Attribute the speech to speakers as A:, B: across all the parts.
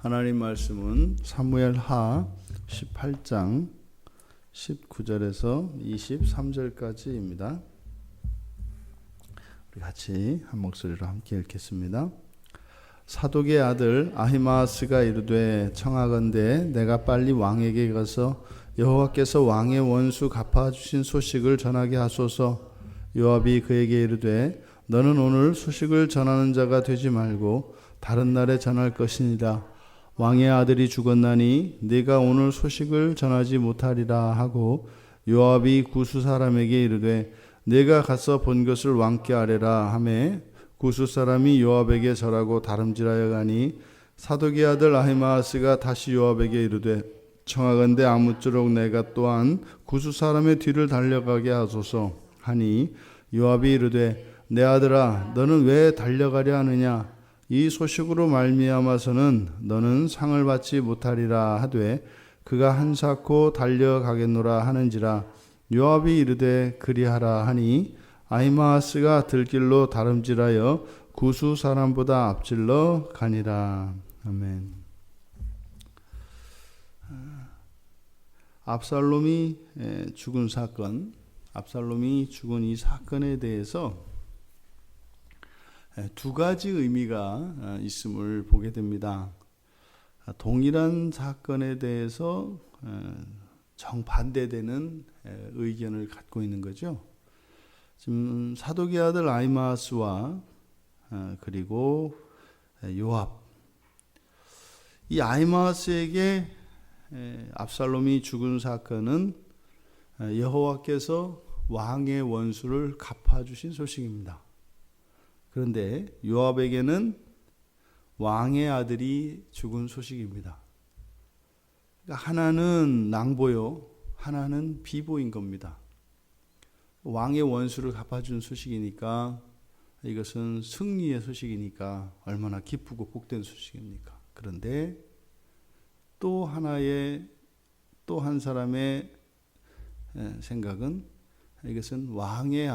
A: 하나님 말씀은 사무엘하 18장 19절에서 23절까지입니다. 우리 같이 한 목소리로 함께 읽겠습니다. 사독의 아들 아히마아스가 이르되 청하건대 내가 빨리 왕에게 가서 여호와께서 왕의 원수 갚아주신 소식을 전하게 하소서. 요압이 그에게 이르되 너는 오늘 소식을 전하는 자가 되지 말고 다른 날에 전할 것이니라. 왕의 아들이 죽었나니 네가 오늘 소식을 전하지 못하리라 하고 요압이 구스 사람에게 이르되 네가 가서 본 것을 왕께 아뢰라 하매 구스 사람이 요압에게 절하고 다름질하여 가니 사독의 아들 아히마아스가 다시 요압에게 이르되 청하건대 아무쪼록 내가 또한 구스 사람의 뒤를 달려가게 하소서 하니 요압이 이르되 내 아들아 너는 왜 달려가려 하느냐 이 소식으로 말미암아서는 너는 상을 받지 못하리라 하되 그가 한사코 달려가겠노라 하는지라. 요압이 이르되 그리하라 하니 아히마아스가 들길로 다름질하여 구스 사람보다 앞질러 가니라. 아멘. 압살롬이 죽은 사건, 압살롬이 죽은 이 사건에 대해서 두 가지 의미가 있음을 보게 됩니다. 동일한 사건에 대해서 정반대되는 의견을 갖고 있는 거죠. 지금 사독의 아들 아히마아스와 그리고 요압, 이 아히마아스에게 압살롬이 죽은 사건은 여호와께서 왕의 원수를 갚아주신 소식입니다. 그런데 요압에게는 왕의 아들이 죽은 소식입니다. 그러니까 하나는 낭보요, 하나는 비보인 겁니다. 왕의 원수를 갚아준 소식이니까 이것은 승리의 소식이니까 얼마나 기쁘고 복된 소식입니까? 그런데 또 한 사람의 생각은 이것은 왕의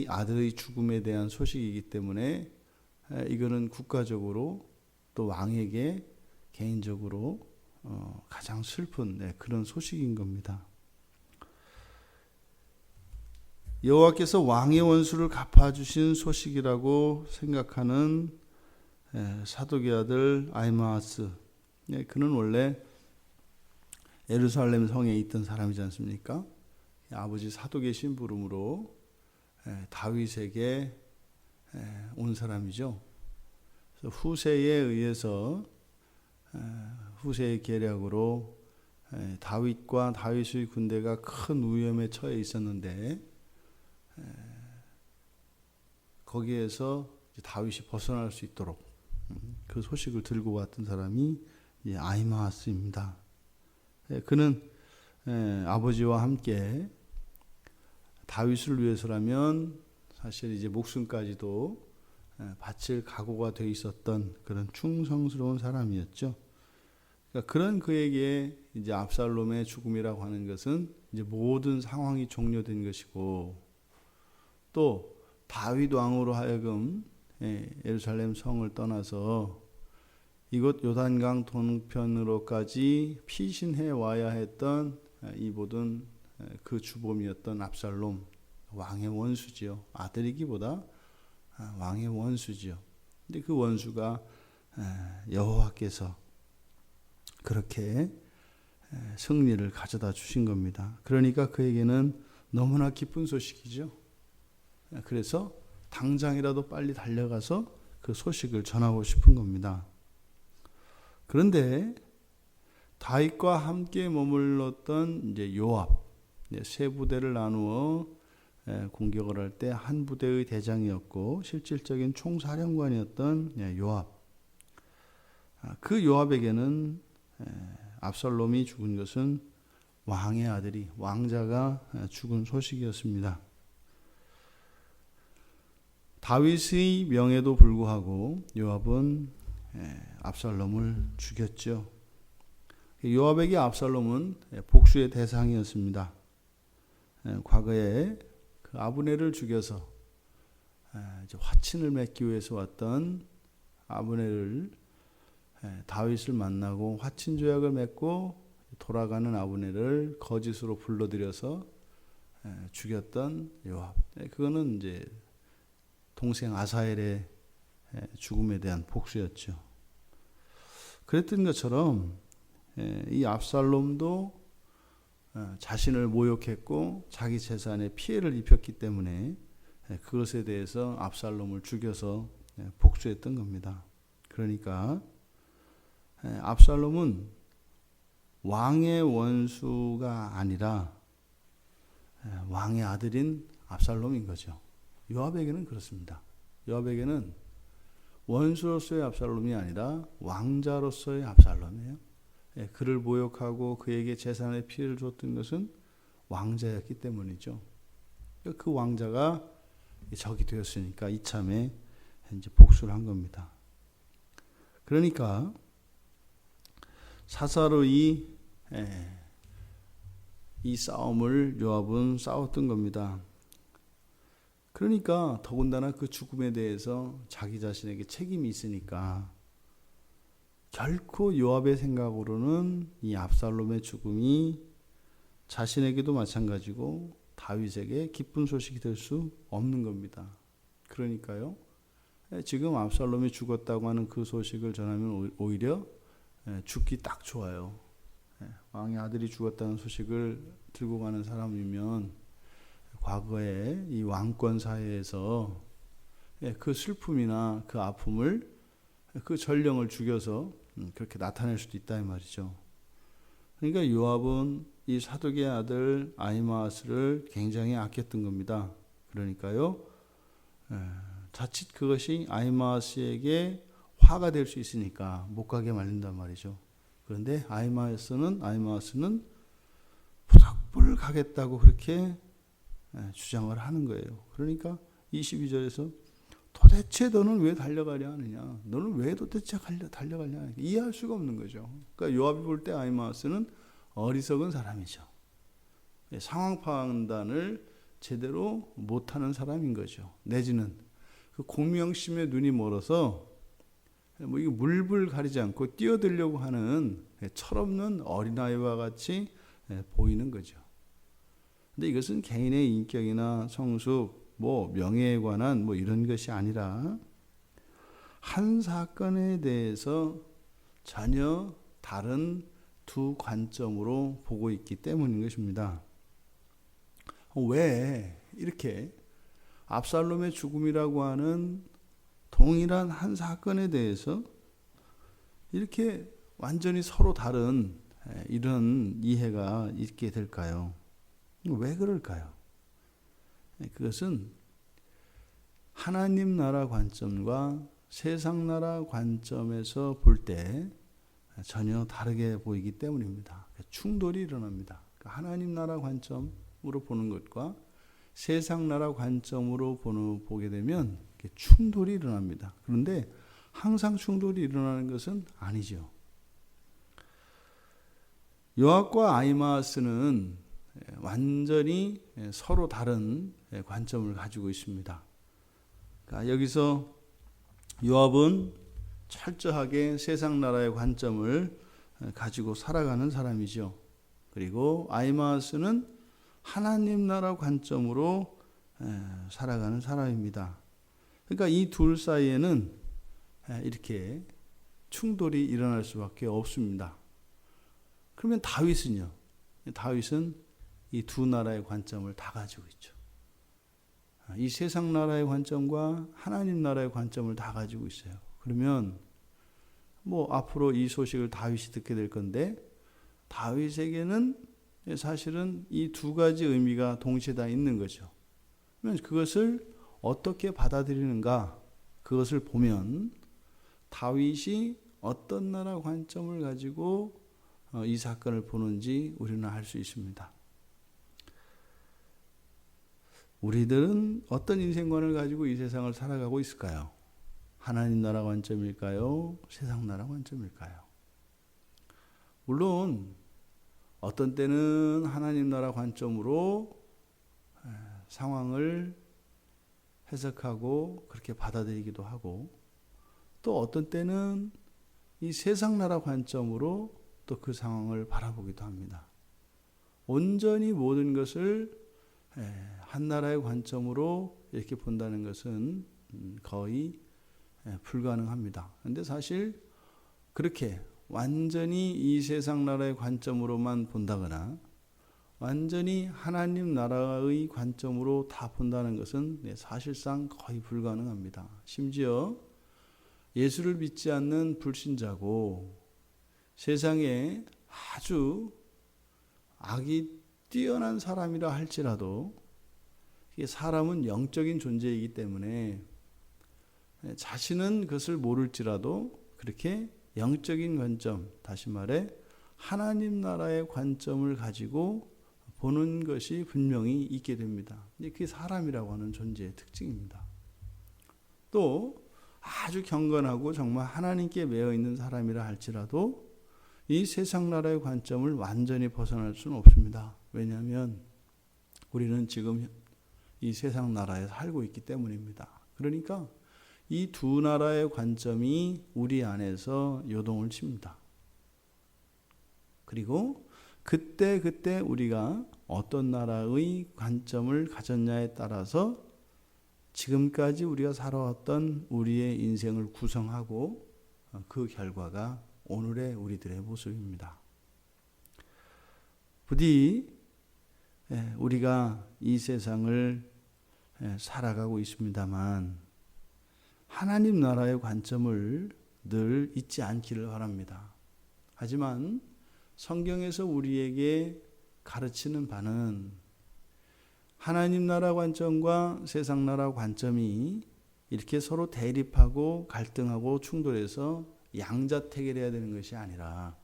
A: 아들의 죽음에 대한 소식이기 때문에 이거는 국가적으로 또 왕에게 개인적으로 가장 슬픈 그런 소식인 겁니다. 여호와께서 왕의 원수를 갚아주신 소식이라고 생각하는 사독의 아들 아히마아스, 그는 원래 예루살렘 성에 있던 사람이지 않습니까? 아버지 사독의 심부름으로 다윗에게 온 사람이죠. 그래서 후세에 의해서 후세의 계략으로 다윗과 다윗의 군대가 큰 위험에 처해 있었는데 거기에서 다윗이 벗어날 수 있도록 그 소식을 들고 왔던 사람이 아히마아스입니다. 그는 아버지와 함께 다윗을 위해서라면 사실 이제 목숨까지도 바칠 각오가 돼 있었던 그런 충성스러운 사람이었죠. 그러니까 그런 그에게 이제 압살롬의 죽음이라고 하는 것은 이제 모든 상황이 종료된 것이고 또 다윗 왕으로 하여금 예루살렘 성을 떠나서 이곳 요단강 동편으로까지 피신해 와야 했던 이 모든 그 주범이었던 압살롬, 왕의 원수지요. 아들이기보다 왕의 원수지요. 근데 그 원수가 여호와께서 그렇게 승리를 가져다 주신 겁니다. 그러니까 그에게는 너무나 기쁜 소식이죠. 그래서 당장이라도 빨리 달려가서 그 소식을 전하고 싶은 겁니다. 그런데 다윗과 함께 머물렀던 이제 요압, 세 부대를 나누어 공격을 할 때 한 부대의 대장이었고 실질적인 총사령관이었던 요압. 그 요압에게는 압살롬이 죽은 것은 왕의 아들이, 왕자가 죽은 소식이었습니다. 다윗의 명에도 불구하고 요압은 압살롬을 죽였죠. 요압에게 압살롬은 복수의 대상이었습니다. 과거에 그 아브넬을 죽여서 화친을 맺기 위해서 왔던 아브넬을 다윗을 만나고 화친 조약을 맺고 돌아가는 아브넬을 거짓으로 불러들여서 죽였던 요압. 그거는 이제 동생 아사엘의 죽음에 대한 복수였죠. 그랬던 것처럼 이 압살롬도 자신을 모욕했고 자기 재산에 피해를 입혔기 때문에 그것에 대해서 압살롬을 죽여서 복수했던 겁니다. 그러니까 압살롬은 왕의 원수가 아니라 왕의 아들인 압살롬인 거죠. 요압에게는 그렇습니다. 요압에게는 원수로서의 압살롬이 아니라 왕자로서의 압살롬이에요. 그를 모욕하고 그에게 재산의 피해를 줬던 것은 왕자였기 때문이죠. 그 왕자가 적이 되었으니까 이참에 이제 복수를 한 겁니다. 그러니까 사사로이 이 싸움을 요압은 싸웠던 겁니다. 그러니까 더군다나 그 죽음에 대해서 자기 자신에게 책임이 있으니까 결코 요압의 생각으로는 이 압살롬의 죽음이 자신에게도 마찬가지고 다윗에게 기쁜 소식이 될 수 없는 겁니다. 그러니까요, 지금 압살롬이 죽었다고 하는 그 소식을 전하면 오히려 죽기 딱 좋아요. 왕의 아들이 죽었다는 소식을 들고 가는 사람이면 과거에 이 왕권 사회에서 그 슬픔이나 그 아픔을 그 전령을 죽여서 그렇게 나타낼 수도 있다 이 말이죠. 그러니까 요압은 이 사독의 아들 아히마아스를 굉장히 아꼈던 겁니다. 그러니까요, 자칫 그것이 아히마아스에게 화가 될 수 있으니까 못 가게 말린단 말이죠. 그런데 아히마아스는 부득불 가겠다고 그렇게 주장을 하는 거예요. 그러니까 22절에서 도대체 너는 왜 달려가려 하느냐? 너는 왜 도대체 달려가냐? 이해할 수가 없는 거죠. 그러니까 요압이 볼 때 아히마아스는 어리석은 사람이죠. 상황 판단을 제대로 못하는 사람인 거죠. 내지는 그 공명심에 눈이 멀어서 이거 물불 가리지 않고 뛰어들려고 하는 철없는 어린아이와 같이 보이는 거죠. 근데 이것은 개인의 인격이나 성숙, 명예에 관한 이런 것이 아니라 한 사건에 대해서 전혀 다른 두 관점으로 보고 있기 때문인 것입니다. 왜 이렇게 압살롬의 죽음이라고 하는 동일한 한 사건에 대해서 이렇게 완전히 서로 다른 이런 이해가 있게 될까요? 왜 그럴까요? 그것은 하나님 나라 관점과 세상 나라 관점에서 볼 때 전혀 다르게 보이기 때문입니다. 충돌이 일어납니다. 하나님 나라 관점으로 보는 것과 세상 나라 관점으로 보게 되면 충돌이 일어납니다. 그런데 항상 충돌이 일어나는 것은 아니죠. 요압과 아히마아스는 완전히 서로 다른 관점을 가지고 있습니다. 그러니까 여기서 요압은 철저하게 세상 나라의 관점을 가지고 살아가는 사람이죠. 그리고 아히마아스는 하나님 나라 관점으로 살아가는 사람입니다. 그러니까 이 둘 사이에는 이렇게 충돌이 일어날 수밖에 없습니다. 그러면 다윗은요? 다윗은 이 두 나라의 관점을 다 가지고 있죠. 이 세상 나라의 관점과 하나님 나라의 관점을 다 가지고 있어요. 그러면 앞으로 이 소식을 다윗이 듣게 될 건데 다윗에게는 사실은 이 두 가지 의미가 동시에 다 있는 거죠. 그러면 그것을 어떻게 받아들이는가, 그것을 보면 다윗이 어떤 나라 관점을 가지고 이 사건을 보는지 우리는 알 수 있습니다. 우리들은 어떤 인생관을 가지고 이 세상을 살아가고 있을까요? 하나님 나라 관점일까요? 세상 나라 관점일까요? 물론 어떤 때는 하나님 나라 관점으로 상황을 해석하고 그렇게 받아들이기도 하고, 또 어떤 때는 이 세상 나라 관점으로 또 그 상황을 바라보기도 합니다. 온전히 모든 것을 한 나라의 관점으로 이렇게 본다는 것은 거의 불가능합니다. 그런데 사실 그렇게 완전히 이 세상 나라의 관점으로만 본다거나 완전히 하나님 나라의 관점으로 다 본다는 것은 사실상 거의 불가능합니다. 심지어 예수를 믿지 않는 불신자고 세상에 아주 악이 뛰어난 사람이라 할지라도 사람은 영적인 존재이기 때문에 자신은 그것을 모를지라도 그렇게 영적인 관점, 다시 말해 하나님 나라의 관점을 가지고 보는 것이 분명히 있게 됩니다. 그게 사람이라고 하는 존재의 특징입니다. 또 아주 경건하고 정말 하나님께 매여 있는 사람이라 할지라도 이 세상 나라의 관점을 완전히 벗어날 수는 없습니다. 왜냐하면 우리는 지금 이 세상 나라에 살고 있기 때문입니다. 그러니까 이 두 나라의 관점이 우리 안에서 요동을 칩니다. 그리고 그때 우리가 어떤 나라의 관점을 가졌냐에 따라서 지금까지 우리가 살아왔던 우리의 인생을 구성하고 그 결과가 오늘의 우리들의 모습입니다. 부디 우리가 이 세상을 살아가고 있습니다만 하나님 나라의 관점을 늘 잊지 않기를 바랍니다. 하지만 성경에서 우리에게 가르치는 바는 하나님 나라 관점과 세상 나라 관점이 이렇게 서로 대립하고 갈등하고 충돌해서 양자택일해야 되는 것이 아니라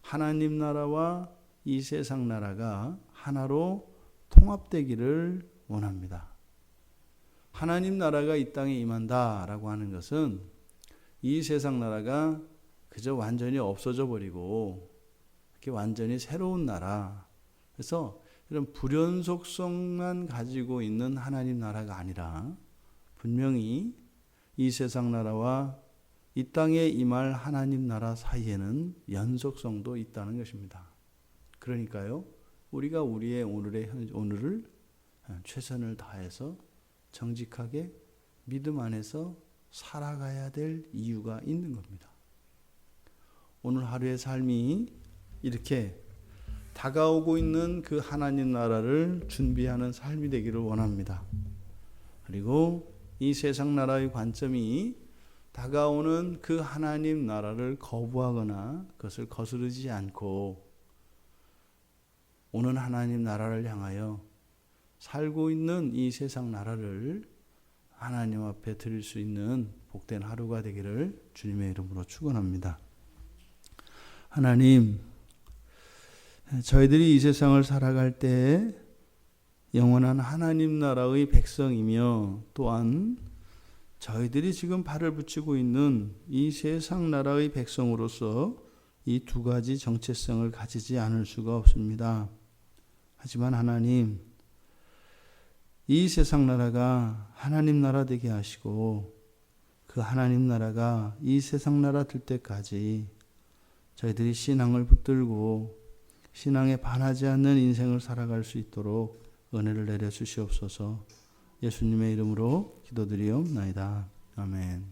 A: 하나님 나라와 이 세상 나라가 하나로 통합되기를 원합니다. 하나님 나라가 이 땅에 임한다라고 하는 것은 이 세상 나라가 그저 완전히 없어져 버리고 이렇게 완전히 새로운 나라, 그래서 이런 불연속성만 가지고 있는 하나님 나라가 아니라 분명히 이 세상 나라와 이 땅에 임할 하나님 나라 사이에는 연속성도 있다는 것입니다. 그러니까요, 우리가 우리의 오늘을 최선을 다해서 정직하게 믿음 안에서 살아가야 될 이유가 있는 겁니다. 오늘 하루의 삶이 이렇게 다가오고 있는 그 하나님 나라를 준비하는 삶이 되기를 원합니다. 그리고 이 세상 나라의 관점이 다가오는 그 하나님 나라를 거부하거나 그것을 거스르지 않고 오는 하나님 나라를 향하여 살고 있는 이 세상 나라를 하나님 앞에 드릴 수 있는 복된 하루가 되기를 주님의 이름으로 축원합니다. 하나님, 저희들이 이 세상을 살아갈 때 영원한 하나님 나라의 백성이며 또한 저희들이 지금 발을 붙이고 있는 이 세상 나라의 백성으로서 이 두 가지 정체성을 가지지 않을 수가 없습니다. 하지만 하나님, 이 세상 나라가 하나님 나라 되게 하시고 그 하나님 나라가 이 세상 나라 될 때까지 저희들이 신앙을 붙들고 신앙에 반하지 않는 인생을 살아갈 수 있도록 은혜를 내려 주시옵소서. 예수님의 이름으로 기도드리옵나이다. 아멘.